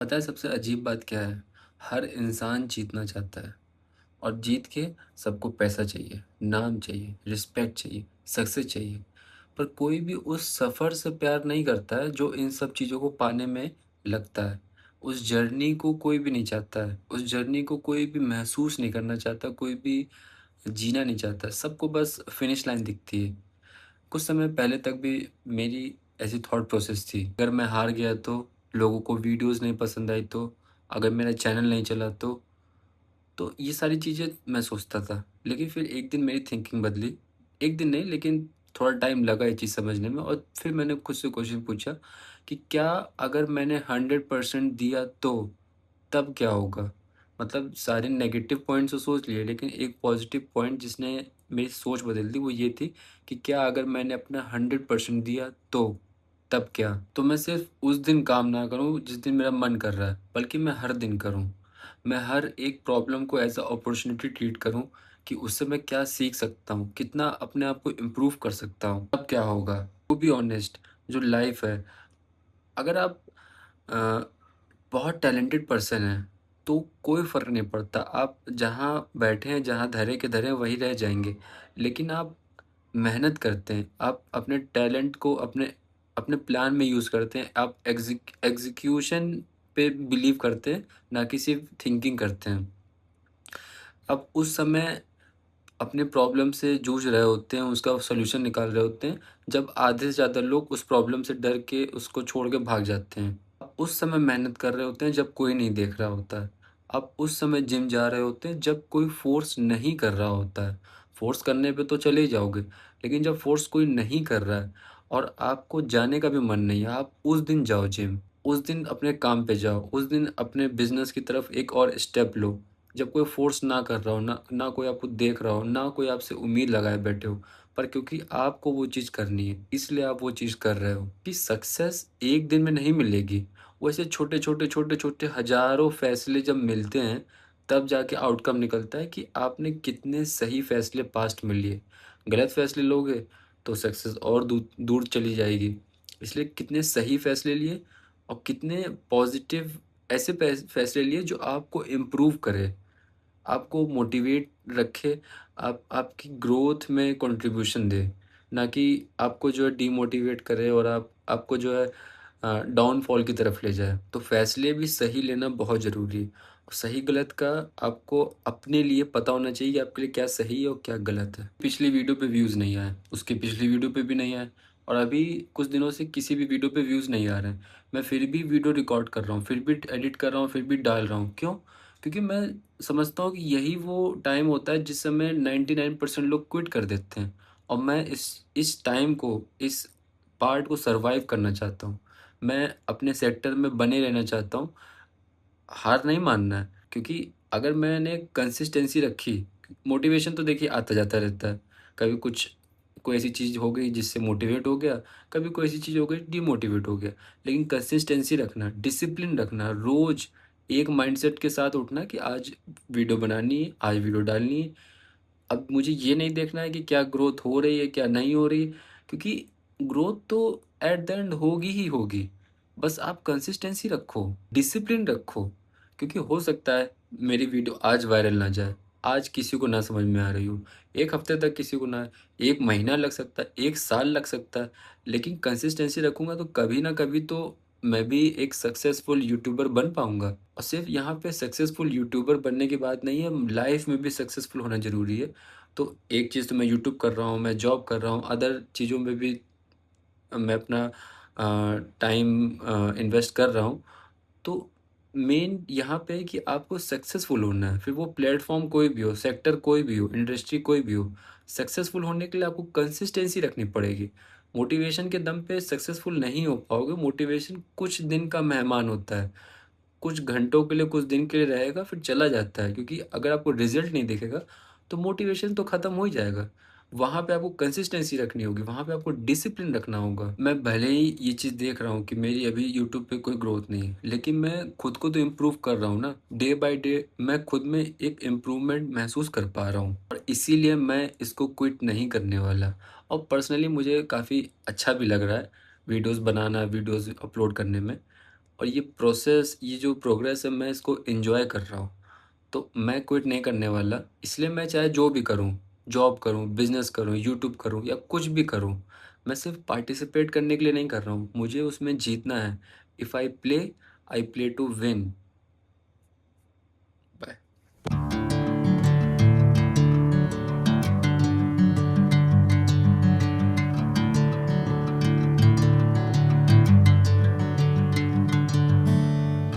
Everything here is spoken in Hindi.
पता है सबसे अजीब बात क्या है? हर इंसान जीतना चाहता है और जीत के सबको पैसा चाहिए, नाम चाहिए, रिस्पेक्ट चाहिए, सक्सेस चाहिए। पर कोई भी उस सफ़र से प्यार नहीं करता है जो इन सब चीज़ों को पाने में लगता है। उस जर्नी को कोई भी नहीं चाहता है, उस जर्नी को कोई भी महसूस नहीं करना चाहता, कोई भी जीना नहीं चाहता। सबको बस फिनिश लाइन दिखती है। कुछ समय पहले तक भी मेरी ऐसी थॉट प्रोसेस थी। अगर मैं हार गया तो, लोगों को वीडियोज़ नहीं पसंद आई तो, अगर मेरा चैनल नहीं चला तो ये सारी चीज़ें मैं सोचता था। लेकिन फिर एक दिन मेरी थिंकिंग बदली। एक दिन नहीं लेकिन थोड़ा टाइम लगा ये चीज़ समझने में और फिर मैंने खुद से क्वेश्चन पूछा कि क्या अगर मैंने 100% दिया तो? तब क्या होगा? मतलब सारे नेगेटिव पॉइंट्स तो सोच लिए लेकिन एक पॉज़िटिव पॉइंट जिसने मेरी सोच बदल दी वो ये थी कि क्या अगर मैंने अपना 100% दिया तो? तब क्या? तो मैं सिर्फ़ उस दिन काम ना करूँ जिस दिन मेरा मन कर रहा है, बल्कि मैं हर दिन करूँ। मैं हर एक प्रॉब्लम को एज़ अ अपॉर्च्युनिटी ट्रीट करूँ कि उससे मैं क्या सीख सकता हूँ, कितना अपने आप को इम्प्रूव कर सकता हूँ। तब क्या होगा? टू बी ऑनेस्ट जो लाइफ़ है, अगर आप अ, बहुत टैलेंटेड पर्सन हैं, तो कोई फ़र्क नहीं पड़ता। आप जहाँ बैठे हैं, जहाँ धरे के धरे वहीं रह जाएँगे। लेकिन आप मेहनत करते हैं, आप अपने टैलेंट को अपने अपने प्लान में यूज़ करते हैं, आप एग्ज़ीक्यूशन पे बिलीव करते हैं, ना कि सिर्फ़ थिंकिंग करते हैं। अब उस समय अपने प्रॉब्लम से जूझ रहे होते हैं, उसका सॉल्यूशन निकाल रहे होते हैं, जब आधे से ज़्यादा लोग उस प्रॉब्लम से डर के उसको छोड़ के भाग जाते हैं। आप उस समय मेहनत कर रहे होते हैं जब कोई नहीं देख रहा होता है। आप उस समय जिम जा रहे होते हैं जब कोई फ़ोर्स नहीं कर रहा होता है। फ़ोर्स करने पे तो चले ही जाओगे, लेकिन जब फ़ोर्स कोई नहीं कर रहा है और आपको जाने का भी मन नहीं है, आप उस दिन जाओ जिम, उस दिन अपने काम पे जाओ, उस दिन अपने बिज़नेस की तरफ एक और स्टेप लो। जब कोई फ़ोर्स ना कर रहा हो, ना ना कोई आपको देख रहा हो, ना कोई आपसे उम्मीद लगाए बैठे हो, पर क्योंकि आपको वो चीज़ करनी है, इसलिए आप वो चीज़ कर रहे हो। कि सक्सेस एक दिन में नहीं मिलेगी, वैसे छोटे-छोटे, छोटे-छोटे हज़ारों फ़ैसले जब मिलते हैं, तब जाके आउटकम निकलता है कि आपने कितने सही फ़ैसले पास्ट में लिए। गलत फ़ैसले लोगे, तो सक्सेस और दूर चली जाएगी। इसलिए कितने सही फ़ैसले लिए और कितने पॉज़िटिव ऐसे फ़ैसले लिए जो आपको इम्प्रूव करे। आपको मोटिवेट रखे, आप आपकी ग्रोथ में कंट्रीब्यूशन दे, ना कि आपको जो है डीमोटिवेट करे और आपको जो है डाउनफॉल की तरफ ले जाए। तो फ़ैसले भी सही लेना बहुत ज़रूरी है। सही गलत का आपको अपने लिए पता होना चाहिए कि आपके लिए क्या सही है और क्या गलत है। पिछली वीडियो पे व्यूज़ नहीं आए, उसकी पिछली वीडियो पे भी नहीं आए और अभी कुछ दिनों से किसी भी वीडियो पे व्यूज़ नहीं आ रहे हैं। मैं फिर भी वीडियो रिकॉर्ड कर रहा हूँ, फिर भी एडिट कर रहा हूँ, फिर भी डाल रहा हूँ। क्यों? क्योंकि मैं समझता हूँ कि यही वो टाइम होता है जिस समय 99% लोग क्विट कर देते हैं और मैं इस टाइम को, इस पार्ट को सर्वाइव करना चाहता हूँ। मैं अपने सेक्टर में बने रहना चाहता हूँ, हार नहीं मानना है क्योंकि अगर मैंने कंसिस्टेंसी रखी, मोटिवेशन तो देखिए आता-जाता रहता है। कभी कोई ऐसी चीज़ हो गई जिससे मोटिवेट हो गया, कभी कोई ऐसी चीज़ हो गई डिमोटिवेट हो गया। लेकिन कंसिस्टेंसी रखना, डिसिप्लिन रखना, रोज़ एक माइंडसेट के साथ उठना कि आज वीडियो बनानी है, आज वीडियो डालनी है। अब मुझे ये नहीं देखना है कि क्या ग्रोथ हो रही है, क्या नहीं हो रही, क्योंकि ग्रोथ तो एट द एंड होगी ही होगी। बस आप कंसिस्टेंसी रखो, डिसिप्लिन रखो, क्योंकि हो सकता है मेरी वीडियो आज वायरल ना जाए, आज किसी को ना समझ में आ रही हो, 1 हफ्ते तक किसी को ना, 1 महीना लग सकता है, 1 साल लग सकता है, लेकिन कंसिस्टेंसी रखूँगा तो कभी ना कभी तो मैं भी एक सक्सेसफुल यूट्यूबर बन पाऊँगा। और सिर्फ़ यहाँ पे सक्सेसफुल यूट्यूबर बनने की बात नहीं है, लाइफ़ में भी सक्सेसफुल होना ज़रूरी है। तो एक चीज़ तो मैं यूट्यूब कर रहा हूँ, मैं जॉब कर रहा हूँ, अदर चीज़ों में भी मैं अपना टाइम इन्वेस्ट कर रहा हूँ। तो मेन यहाँ पे है कि आपको सक्सेसफुल होना है, फिर वो प्लेटफ़ॉर्म कोई भी हो, सेक्टर कोई भी हो, इंडस्ट्री कोई भी हो। सक्सेसफुल होने के लिए आपको कंसिस्टेंसी रखनी पड़ेगी। मोटिवेशन के दम पे सक्सेसफुल नहीं हो पाओगे, मोटिवेशन कुछ दिन का मेहमान होता है। कुछ घंटों के लिए, कुछ दिन के लिए रहेगा फिर चला जाता है क्योंकि अगर आपको रिज़ल्ट नहीं दिखेगा, तो मोटिवेशन तो ख़त्म हो ही जाएगा। वहाँ पे आपको कंसिस्टेंसी रखनी होगी, वहाँ पे आपको डिसिप्लिन रखना होगा। मैं भले ही ये चीज़ देख रहा हूँ कि मेरी अभी यूट्यूब पे कोई ग्रोथ नहीं है, लेकिन मैं खुद को तो इम्प्रूव कर रहा हूँ ना। डे बाय डे मैं खुद में एक इम्प्रूवमेंट महसूस कर पा रहा हूँ और इसीलिए मैं इसको क्विट नहीं करने वाला। और पर्सनली मुझे काफ़ी अच्छा भी लग रहा है वीडियोज़ बनाना, वीडियोज़ अपलोड करने में। और ये प्रोसेस, ये जो प्रोग्रेस है, मैं इसको एन्जॉय कर रहा हूँ। तो मैं क्विट नहीं करने वाला, इसलिए मैं चाहे जो भी करूँ, जॉब करूँ, बिज़नेस करूँ, यूट्यूब करूँ या कुछ भी करूँ, मैं सिर्फ़ पार्टिसिपेट करने के लिए नहीं कर रहा हूँ, मुझे उसमें जीतना है। If I play to win.